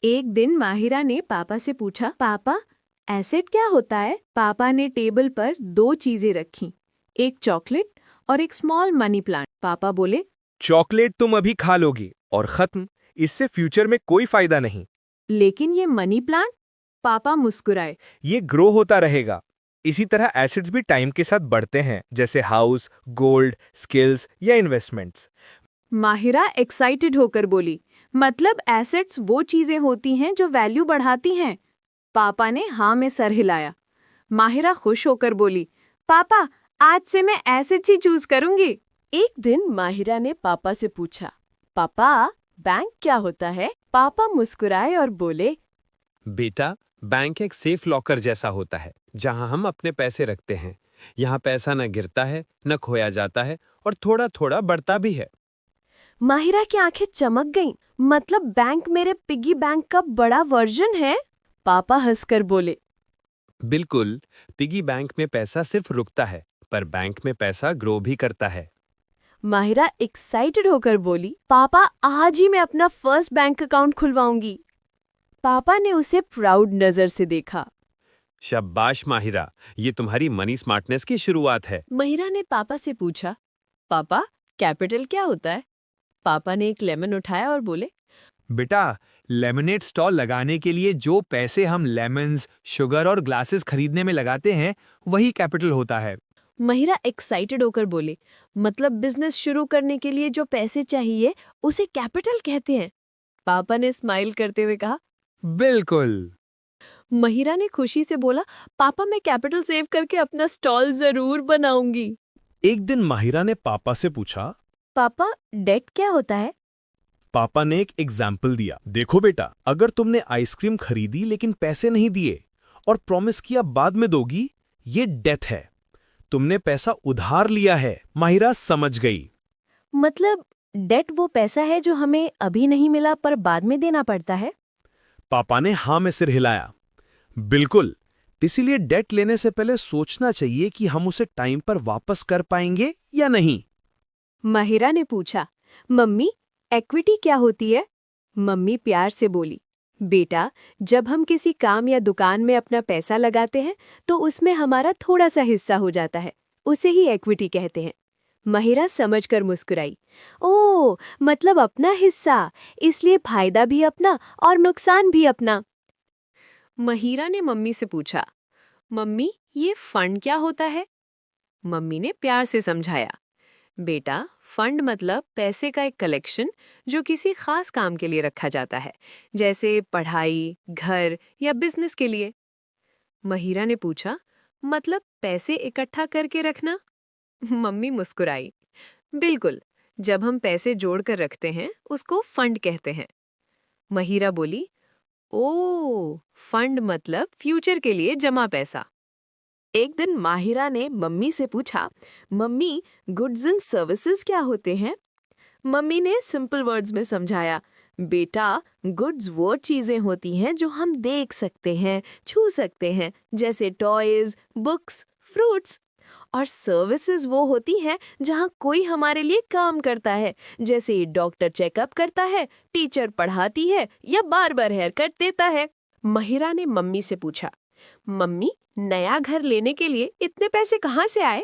एक दिन माहिरा ने पापा से पूछा, पापा एसेट क्या होता है? पापा ने टेबल पर दो चीजें रखी, एक चॉकलेट और एक स्मॉल मनी प्लांट। पापा बोले, चॉकलेट तुम अभी खा लोगी और खत्म, इससे फ्यूचर में कोई फायदा नहीं। लेकिन ये मनी प्लांट? पापा मुस्कुराए। ये ग्रो होता रहेगा। इसी तरह एसेट्स भी टाइम के साथ बढ़ते हैं, जैसे हाउस, गोल्ड, स्किल्स या इन्वेस्टमेंट्स। माहिरा एक्साइटेड होकर बोली, मतलब एसेट्स वो चीजें होती हैं जो वैल्यू बढ़ाती हैं? पापा ने हाँ में सर हिलाया। माहिरा खुश होकर बोली, पापा आज से मैं एसेट्स ही चूज करूंगी। एक दिन माहिरा ने पापा से पूछा, पापा बैंक क्या होता है? पापा मुस्कुराए और बोले, बेटा, बैंक एक सेफ लॉकर जैसा होता है जहां हम अपने पैसे रखते हैं। यहाँ पैसा न गिरता है, न खोया जाता है और थोड़ा थोड़ा बढ़ता भी है। माहिरा की आंखें चमक गईं। मतलब बैंक मेरे पिगी बैंक का बड़ा वर्जन है? पापा हंसकर बोले। बिल्कुल, पिगी बैंक में पैसा सिर्फ रुकता है, पर बैंक में पैसा ग्रो भी करता है। माहिरा एक्साइटेड होकर बोली, पापा आज ही मैं अपना फर्स्ट बैंक अकाउंट खुलवाऊंगी। पापा ने उसे प्राउड नजर से देखा। शाबाश माहिरा, ये तुम्हारी मनी स्मार्टनेस की शुरुआत है। माहिरा ने पापा से पूछा, पापा कैपिटल क्या होता है? पापा ने एक लेमन उठाया और बोले, बेटा, लेमनेड स्टॉल लगाने के लिए जो पैसे हम लेमन्स, शुगर और ग्लासेस खरीदने में लगाते हैं, वही कैपिटल होता है। माहिरा एक्साइटेड होकर बोले, मतलब बिजनेस शुरू करने के लिए जो पैसे चाहिए उसे कैपिटल कहते हैं? पापा ने स्माइल करते हुए कहा। बिल्कुल। माहिरा ने खुशी से बोला, पापा मैं कैपिटल सेव करके अपना स्टॉल जरूर बनाऊंगी। एक दिन माहिरा ने पापा से पूछा। पापा डेट क्या होता है? पापा ने एक एग्जाम्पल दिया। देखो बेटा, अगर तुमने आइसक्रीम खरीदी लेकिन पैसे नहीं दिए और प्रॉमिस किया बाद में दोगी, ये डेथ है। तुमने पैसा उधार लिया है। माहिरा समझ गई। मतलब डेट वो पैसा है जो हमें अभी नहीं मिला पर बाद में देना पड़ता है? पापा ने हाँ में सिर हिलाया। बिल्कुल, इसीलिए डेट लेने से पहले सोचना चाहिए कि हम उसे टाइम पर वापस कर पाएंगे या नहीं। माहिरा ने पूछा, मम्मी इक्विटी क्या होती है? मम्मी प्यार से बोली, बेटा जब हम किसी काम या दुकान में अपना पैसा लगाते हैं तो उसमें हमारा थोड़ा सा हिस्सा हो जाता है, उसे ही इक्विटी कहते हैं। माहिरा समझकर मुस्कुराई। ओह, मतलब अपना हिस्सा, इसलिए फायदा भी अपना और नुकसान भी अपना। माहिरा ने मम्मी से पूछा, मम्मी ये फंड क्या होता है? मम्मी ने प्यार से समझाया, बेटा फंड मतलब पैसे का एक कलेक्शन जो किसी खास काम के लिए रखा जाता है, जैसे पढ़ाई, घर या बिजनेस के लिए। माहिरा ने पूछा, मतलब पैसे इकट्ठा करके रखना? मम्मी मुस्कुराई। बिल्कुल, जब हम पैसे जोड़कर रखते हैं उसको फंड कहते हैं। माहिरा बोली, ओह, फंड मतलब फ्यूचर के लिए जमा पैसा। एक दिन माहिरा ने मम्मी से पूछा, मम्मी गुड्स एंड सर्विसेज क्या होते हैं? मम्मी ने सिंपल वर्ड्स में समझाया, बेटा गुड्स वो चीजें होती हैं जो हम देख सकते हैं, छू सकते हैं, जैसे टॉयज, बुक्स, फ्रूट्स। और सर्विसेज वो होती हैं जहाँ कोई हमारे लिए काम करता है, जैसे डॉक्टर चेकअप करता है, टीचर पढ़ाती है या बार्बर हेयर कट देता है। माहिरा ने मम्मी से पूछा, मम्मी नया घर लेने के लिए इतने पैसे कहाँ से आए?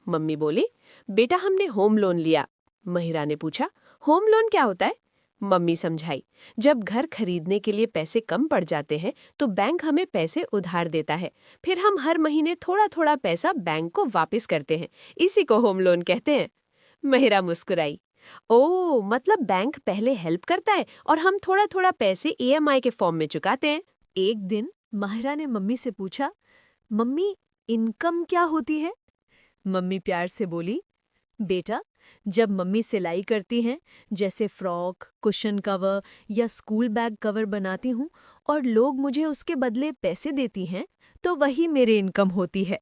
मम्मी बोली, बेटा हमने होम लोन लिया। माहिरा ने पूछा, होम लोन क्या होता है? मम्मी समझाई, जब घर खरीदने के लिए पैसे कम पड़ जाते हैं तो बैंक हमें पैसे उधार देता है, फिर हम हर महीने थोड़ा थोड़ा पैसा बैंक को वापस करते हैं, इसी को होम लोन कहते हैं। माहिरा मुस्कुराई, ओह, मतलब बैंक पहले हेल्प करता है और हम थोड़ा थोड़ा पैसे ईएमआई के फॉर्म में चुकाते हैं। एक दिन माहिरा ने मम्मी से पूछा, मम्मी इनकम क्या होती है? मम्मी प्यार से बोली, बेटा जब मम्मी सिलाई करती हैं, जैसे फ्रॉक, कुशन कवर या स्कूल बैग कवर बनाती हूँ और लोग मुझे उसके बदले पैसे देती हैं, तो वही मेरी इनकम होती है।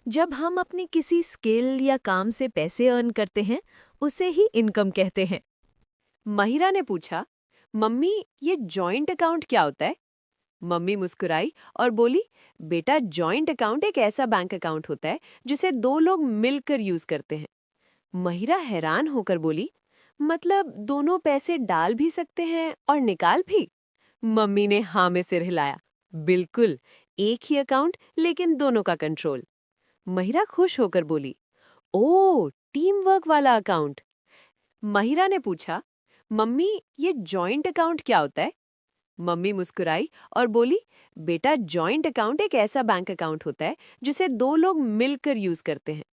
जब हम अपनी किसी स्किल या काम से पैसे अर्न करते हैं, उसे ही इनकम कहते हैं। माहिरा ने पूछा, मम्मी ये जॉइंट अकाउंट क्या होता है? मम्मी मुस्कुराई और बोली, बेटा जॉइंट अकाउंट एक ऐसा बैंक अकाउंट होता है जिसे दो लोग मिलकर यूज करते हैं। माहिरा हैरान होकर बोली, मतलब दोनों पैसे डाल भी सकते हैं और निकाल भी? मम्मी ने हाँ में सिर हिलाया। बिल्कुल, एक ही अकाउंट लेकिन दोनों का कंट्रोल। महिरा खुश होकर बोली, ओह, टीम वर्क वाला अकाउंट। महिरा ने पूछा, मम्मी ये जॉइंट अकाउंट क्या होता है? मम्मी मुस्कुराई और बोली, बेटा जॉइंट अकाउंट एक ऐसा बैंक अकाउंट होता है जिसे दो लोग मिलकर यूज करते हैं।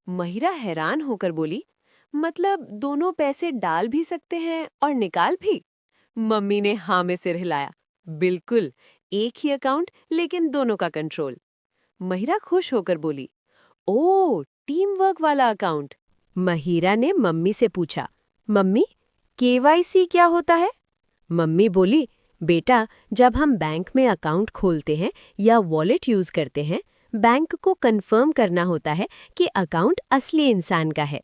महिरा हैरान होकर बोली, मतलब दोनों पैसे डाल भी सकते हैं और निकाल भी? मम्मी ने हाँ में सिर हिलाया। बिल्कुल, एक ही अकाउंट लेकिन दोनों का कंट्रोल। महिरा खुश होकर बोली, ओह, टीम वर्क वाला अकाउंट। महिरा ने मम्मी से पूछा, मम्मी केवाईसी क्या होता है? मम्मी बोली, बेटा जब हम बैंक में अकाउंट खोलते हैं या वॉलेट यूज करते हैं, बैंक को कंफर्म करना होता है कि अकाउंट असली इंसान का है।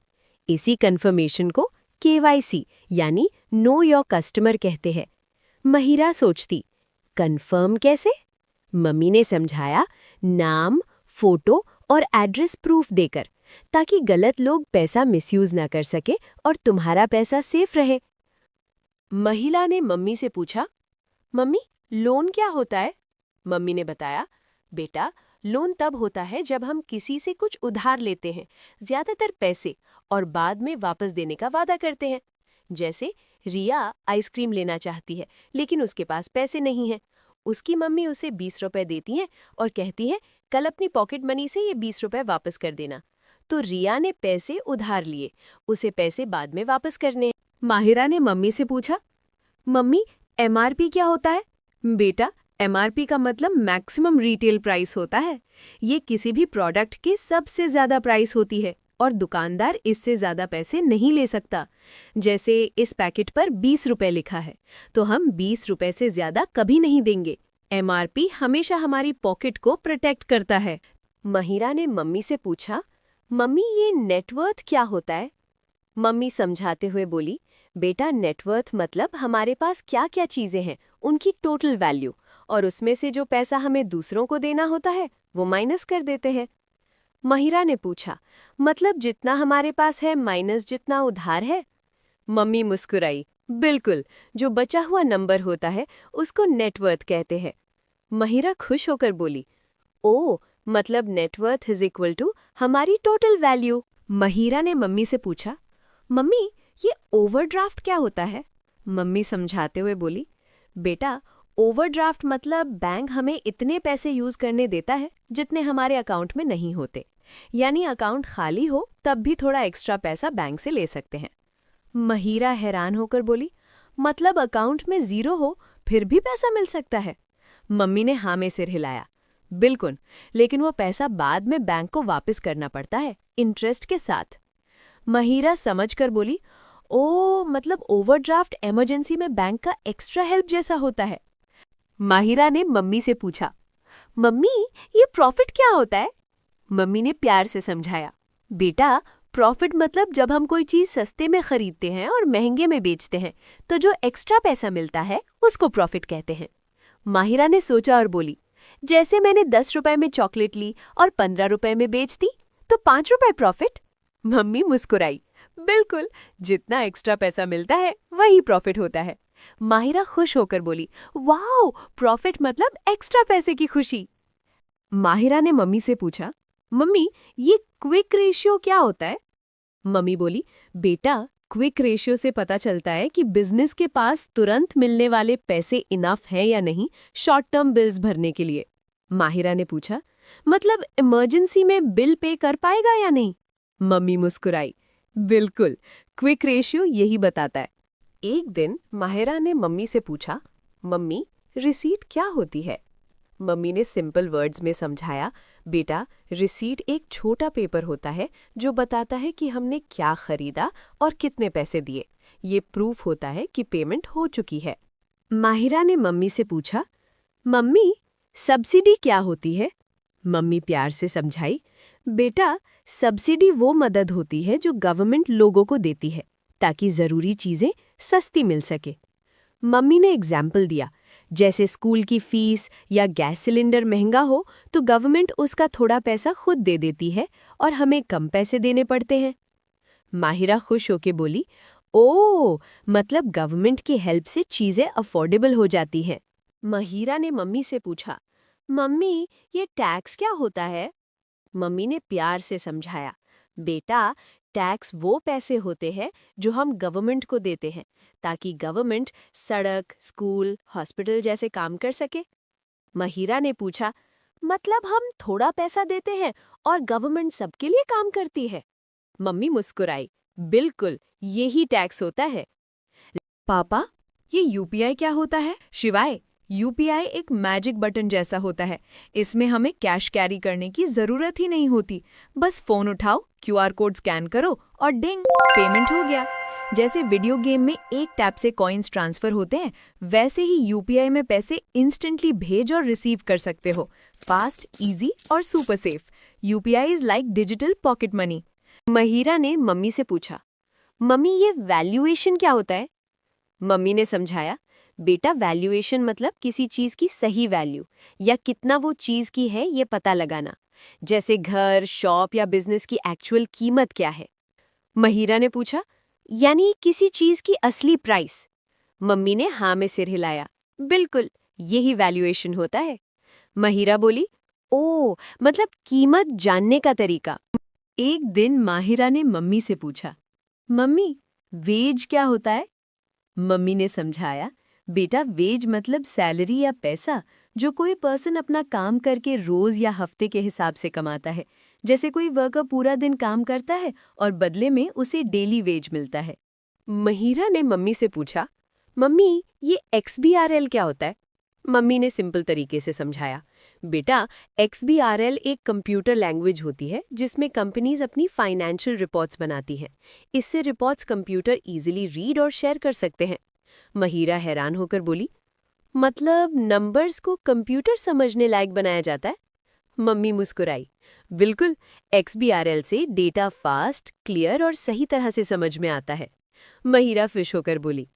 इसी कंफर्मेशन को केवाईसी यानी नो योर कस्टमर कहते हैं। महिरा सोचती, कंफर्म कैसे? मम्मी ने समझाया, नाम, फोटो और एड्रेस प्रूफ देकर, ताकि गलत लोग पैसा मिसयूज ना कर सके और तुम्हारा पैसा सेफ रहे। महिला ने मम्मी से पूछा, मम्मी लोन क्या होता है? मम्मी ने बताया, बेटा लोन तब होता है जब हम किसी से कुछ उधार लेते हैं, ज्यादातर पैसे, और बाद में वापस देने का वादा करते हैं। जैसे रिया आइसक्रीम लेना चाहती है लेकिन उसके पास पैसे नहीं हैं। उसकी मम्मी उसे 20 रुपए देती हैं और कहती है, कल अपनी पॉकेट मनी से ये 20 रुपए वापस कर देना। तो रिया ने पैसे उधार लिए, उसे पैसे बाद में वापस करने हैं। माहिरा ने मम्मी से पूछा, मम्मी एमआरपी क्या होता है? बेटा एमआरपी का मतलब मैक्सिमम रिटेल प्राइस होता है। ये किसी भी प्रोडक्ट की सबसे ज्यादा प्राइस होती है और दुकानदार इससे ज्यादा पैसे नहीं ले सकता। जैसे इस पैकेट पर 20 रुपए लिखा है तो हम 20 रुपए से ज्यादा कभी नहीं देंगे। एमआरपी हमेशा हमारी पॉकेट को प्रोटेक्ट करता है। महिरा ने मम्मी से पूछा, मम्मी ये नेटवर्थ क्या होता है? मम्मी समझाते हुए बोली, बेटा नेटवर्थ मतलब हमारे पास क्या क्या चीजें हैं उनकी टोटल वैल्यू, और उसमें से जो पैसा हमें दूसरों को देना होता है वो माइनस कर देते हैं। महिरा ने पूछा, मतलब जितना हमारे पास है माइनस जितना उधार है? मम्मी मुस्कुराई, बिल्कुल, जो बचा हुआ नंबर होता है उसको नेटवर्थ कहते हैं। महिरा खुश होकर बोली, ओह, मतलब नेटवर्थ इज इक्वल टू हमारी टोटल वैल्यू। महिरा ने मम्मी से पूछा, मम्मी ये ओवरड्राफ्ट क्या होता है? मम्मी समझाते हुए बोली, बेटा ओवरड्राफ्ट मतलब बैंक हमें इतने पैसे यूज करने देता है जितने हमारे अकाउंट में नहीं होते, यानी अकाउंट खाली हो तब भी थोड़ा एक्स्ट्रा पैसा बैंक से ले सकते हैं। महिरा हैरान होकर बोली, मतलब अकाउंट में 0 हो फिर भी पैसा मिल सकता है? मम्मी ने हाँ में सिर हिलाया, बिल्कुल, लेकिन वो पैसा बाद में बैंक को वापस करना पड़ता है, इंटरेस्ट के साथ। महिरा समझकर बोली, ओ मतलब ओवरड्राफ्ट इमरजेंसी में बैंक का एक्स्ट्रा हेल्प जैसा होता है। माहिरा ने मम्मी से पूछा, मम्मी ये प्रॉफिट क्या होता है? मम्मी ने प्यार से समझाया, बेटा प्रॉफिट मतलब जब हम कोई चीज सस्ते में खरीदते हैं और महंगे में बेचते हैं तो जो एक्स्ट्रा पैसा मिलता है उसको प्रॉफिट कहते हैं। माहिरा ने सोचा और बोली, जैसे मैंने 10 रुपए में चॉकलेट ली और 15 रुपए में बेच दी तो 5 रुपए प्रॉफिट। मम्मी मुस्कुराई, बिल्कुल, जितना एक्स्ट्रा पैसा मिलता है वही प्रॉफिट होता है। माहिरा खुश होकर बोली, वाओ, प्रॉफिट मतलब एक्स्ट्रा पैसे की खुशी। माहिरा ने मम्मी से पूछा, मम्मी ये क्विक रेशियो क्या होता है? मम्मी बोली, बेटा क्विक रेशियो से पता चलता है कि बिजनेस के पास तुरंत मिलने वाले पैसे इनफ है या नहीं शॉर्ट टर्म बिल्स भरने के लिए। माहिरा ने पूछा, मतलब इमरजेंसी में बिल पे कर पाएगा या नहीं? मम्मी मुस्कुराई, बिल्कुल, क्विक रेशियो यही बताता है। एक दिन माहिरा ने मम्मी से पूछा, मम्मी रिसीट क्या होती है? मम्मी ने सिंपल वर्ड्स में समझाया, बेटा रिसीट एक छोटा पेपर होता है जो बताता है कि हमने क्या खरीदा और कितने पैसे दिए। ये प्रूफ होता है कि पेमेंट हो चुकी है। माहिरा ने मम्मी से पूछा, मम्मी सब्सिडी क्या होती है? मम्मी प्यार से समझाई, बेटा सब्सिडी वो मदद होती है जो गवर्नमेंट लोगों को देती है ताकि जरूरी चीजें सस्ती मिल सके। मम्मी ने एग्जाम्पल दिया, जैसे स्कूल की फीस या गैस सिलेंडर महंगा हो तो गवर्नमेंट उसका थोड़ा पैसा खुद दे देती है और हमें कम पैसे देने पड़ते हैं। माहिरा खुश होके बोली, ओह, मतलब गवर्नमेंट की हेल्प से चीजें अफोर्डेबल हो जाती हैं। महिरा ने मम्मी से पूछा, मम्मी ये टैक्स क्या होता है? मम्मी ने प्यार से समझाया, बेटा टैक्स वो पैसे होते हैं जो हम गवर्नमेंट को देते हैं ताकि गवर्नमेंट सड़क, स्कूल, हॉस्पिटल जैसे काम कर सके। महिरा ने पूछा, मतलब हम थोड़ा पैसा देते हैं और गवर्नमेंट सबके लिए काम करती है? मम्मी मुस्कुराई, बिल्कुल यही टैक्स होता है। पापा, ये यूपीआई क्या होता है? शिवाय, यूपीआई एक मैजिक बटन जैसा होता है। इसमें हमें कैश कैरी करने की जरूरत ही नहीं होती। बस फोन उठाओ, क्यूआर कोड स्कैन करो और डिंग, पेमेंट हो गया। जैसे वीडियो गेम में एक टैप से कॉइन्स ट्रांसफर होते हैं, वैसे ही यूपीआई में पैसे इंस्टेंटली भेज और रिसीव कर सकते हो। फास्ट, इजी और super safe. UPI is like digital pocket money. Mahira ने मम्मी से पूछा, मम्मी ये वैल्यूएशन क्या होता है? मम्मी ने समझाया, बेटा वैल्यूएशन मतलब किसी चीज की सही वैल्यू या कितना वो चीज की है ये पता लगाना। जैसे घर, शॉप या बिजनेस की एक्चुअल कीमत क्या है। महिरा ने पूछा, यानी किसी चीज की असली प्राइस? मम्मी ने हाँ में सिर हिलाया, बिल्कुल यही वैल्यूएशन होता है। महिरा बोली, ओ, मतलब कीमत जानने का तरीका। एक दिन माहिरा ने मम्मी से पूछा, मम्मी वेज क्या होता है? मम्मी ने समझाया, बेटा वेज मतलब सैलरी या पैसा जो कोई पर्सन अपना काम करके रोज या हफ्ते के हिसाब से कमाता है। जैसे कोई वर्कर पूरा दिन काम करता है और बदले में उसे डेली वेज मिलता है। महिरा ने मम्मी से पूछा, मम्मी ये एक्सबीआरएल क्या होता है? मम्मी ने सिंपल तरीके से समझाया, बेटा एक्सबीआरएल एक कंप्यूटर लैंग्वेज होती है जिसमें कंपनीज अपनी फाइनेंशियल रिपोर्ट्स बनाती हैं। इससे रिपोर्ट्स कंप्यूटर इजीली रीड और शेयर कर सकते हैं। महिरा हैरान होकर बोली, मतलब नंबर्स को कंप्यूटर समझने लायक बनाया जाता है? मम्मी मुस्कुराई, बिल्कुल, एक्सबीआरएल से डेटा फास्ट, क्लियर और सही तरह से समझ में आता है। महिरा खुश होकर बोली,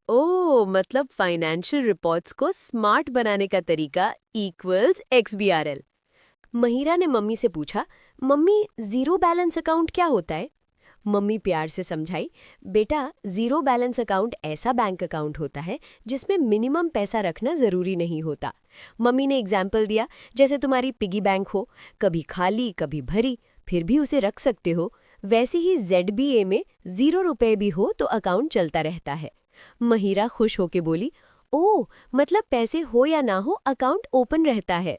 ओह, मतलब फाइनेंशियल रिपोर्ट्स को स्मार्ट बनाने का तरीका इक्वल्स एक्सबीआरएल। महिरा ने मम्मी से पूछा, मम्मी जीरो बैलेंस अकाउंट क्या होता है? मम्मी प्यार से समझाई, बेटा जीरो बैलेंस अकाउंट ऐसा बैंक अकाउंट होता है जिसमें मिनिमम पैसा रखना जरूरी नहीं होता। मम्मी ने एग्जाम्पल दिया, जैसे तुम्हारी पिगी बैंक हो, कभी खाली कभी भरी, फिर भी उसे रख सकते हो। वैसे ही ZBA में 0 रुपए भी हो तो अकाउंट चलता रहता है। महिरा खुश होके बोली, ओह, मतलब पैसे हो या ना हो अकाउंट ओपन रहता है।